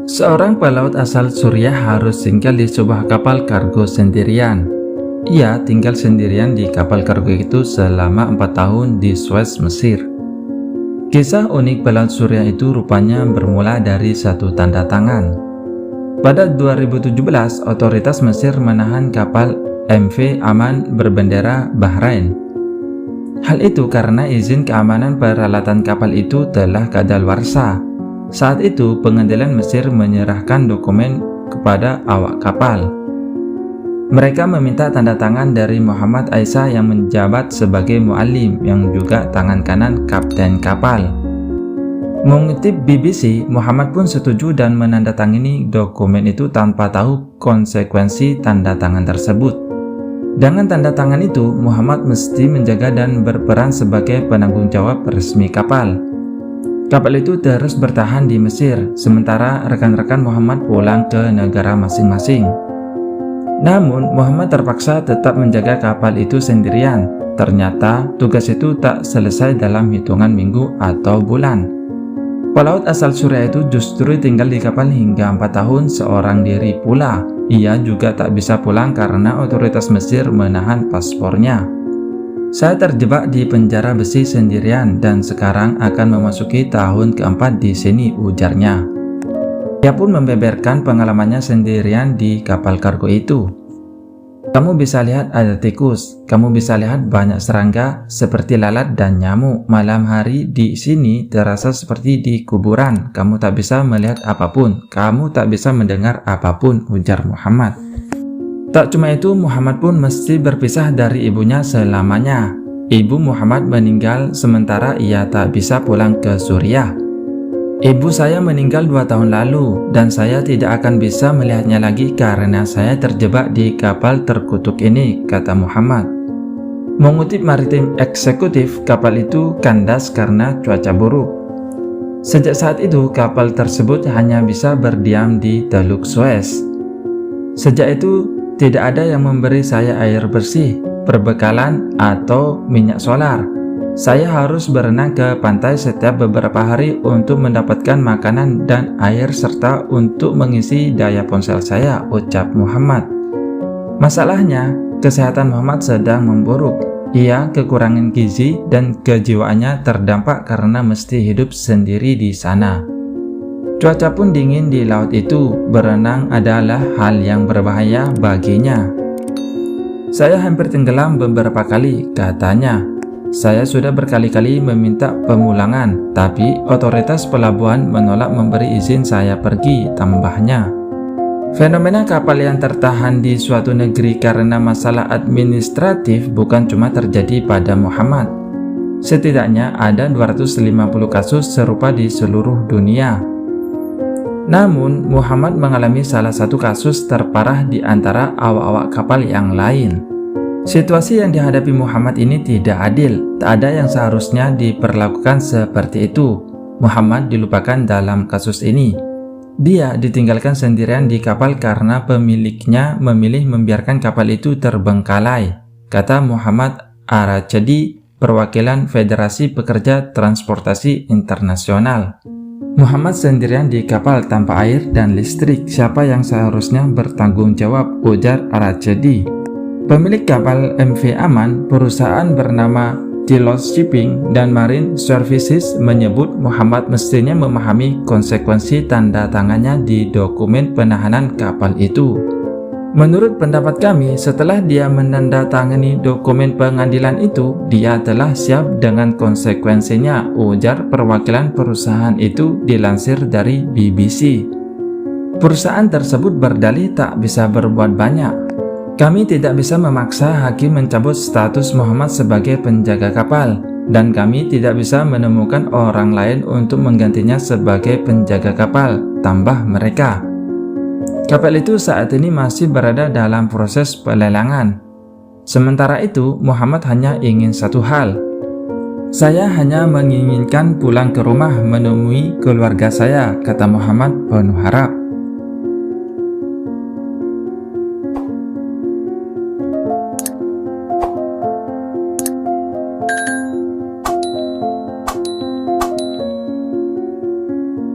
Seorang pelaut asal Suriah harus tinggal di sebuah kapal kargo sendirian. Ia tinggal sendirian di kapal kargo itu selama 4 tahun di Suez, Mesir. Kisah unik pelaut Suriah itu rupanya bermula dari satu tanda tangan. Pada 2017, otoritas Mesir menahan kapal MV Aman berbendera Bahrain. Hal itu karena izin keamanan peralatan kapal itu telah kadaluarsa. Saat itu, pengadilan Mesir menyerahkan dokumen kepada awak kapal. Mereka meminta tanda tangan dari Muhammad Aisyah yang menjabat sebagai muallim yang juga tangan kanan kapten kapal. Mengutip BBC, Muhammad pun setuju dan menandatangani dokumen itu tanpa tahu konsekuensi tanda tangan tersebut. Dengan tanda tangan itu, Muhammad mesti menjaga dan berperan sebagai penanggung jawab resmi kapal. Kapal itu terus bertahan di Mesir, sementara rekan-rekan Muhammad pulang ke negara masing-masing. Namun, Muhammad terpaksa tetap menjaga kapal itu sendirian. Ternyata, tugas itu tak selesai dalam hitungan minggu atau bulan. Pelaut asal Suriah itu justru tinggal di kapal hingga 4 tahun seorang diri pula. Ia juga tak bisa pulang karena otoritas Mesir menahan paspornya. Saya terjebak di penjara besi sendirian dan sekarang akan memasuki tahun keempat di sini, ujarnya. Ia pun membeberkan pengalamannya sendirian di kapal kargo itu. Kamu bisa lihat ada tikus, kamu bisa lihat banyak serangga seperti lalat dan nyamuk. Malam hari di sini terasa seperti di kuburan. Kamu tak bisa melihat apapun, kamu tak bisa mendengar apapun, ujar Muhammad. Tak cuma itu, Muhammad pun mesti berpisah dari ibunya selamanya. Ibu Muhammad meninggal sementara ia tak bisa pulang ke Suriah. Ibu saya meninggal 2 tahun lalu dan saya tidak akan bisa melihatnya lagi karena saya terjebak di kapal terkutuk ini, kata Muhammad. Mengutip Maritime Executive, kapal itu kandas karena cuaca buruk. Sejak saat itu, kapal tersebut hanya bisa berdiam di Teluk Suez. Sejak itu, tidak ada yang memberi saya air bersih, perbekalan, atau minyak solar. Saya harus berenang ke pantai setiap beberapa hari untuk mendapatkan makanan dan air serta untuk mengisi daya ponsel saya, ucap Muhammad. Masalahnya, kesehatan Muhammad sedang memburuk. Ia kekurangan gizi dan kejiwaannya terdampak karena mesti hidup sendiri di sana. Cuaca pun dingin di laut itu, berenang adalah hal yang berbahaya baginya. Saya hampir tenggelam beberapa kali, katanya. Saya sudah berkali-kali meminta pemulangan, tapi otoritas pelabuhan menolak memberi izin saya pergi, tambahnya. Fenomena kapal yang tertahan di suatu negeri karena masalah administratif bukan cuma terjadi pada Muhammad. Setidaknya ada 250 kasus serupa di seluruh dunia. Namun, Muhammad mengalami salah satu kasus terparah di antara awak-awak kapal yang lain. Situasi yang dihadapi Muhammad ini tidak adil, tak ada yang seharusnya diperlakukan seperti itu. Muhammad dilupakan dalam kasus ini. Dia ditinggalkan sendirian di kapal karena pemiliknya memilih membiarkan kapal itu terbengkalai, kata Muhammad Arachedi, perwakilan Federasi Pekerja Transportasi Internasional. Muhammad sendirian di kapal tanpa air dan listrik. Siapa yang seharusnya bertanggung jawab, ujar Arachedi. Pemilik kapal MV Aman, perusahaan bernama Tilos Shipping dan Marine Services, menyebut Muhammad mestinya memahami konsekuensi tanda tangannya di dokumen penahanan kapal itu. Menurut pendapat kami, setelah dia menandatangani dokumen pengadilan itu, dia telah siap dengan konsekuensinya, ujar perwakilan perusahaan itu dilansir dari BBC. Perusahaan tersebut berdalih tak bisa berbuat banyak. Kami tidak bisa memaksa hakim mencabut status Muhammad sebagai penjaga kapal, dan kami tidak bisa menemukan orang lain untuk menggantinya sebagai penjaga kapal, tambah mereka. Kapal itu saat ini masih berada dalam proses pelelangan. Sementara itu, Muhammad hanya ingin satu hal. Saya hanya menginginkan pulang ke rumah menemui keluarga saya, kata Muhammad penuh harap.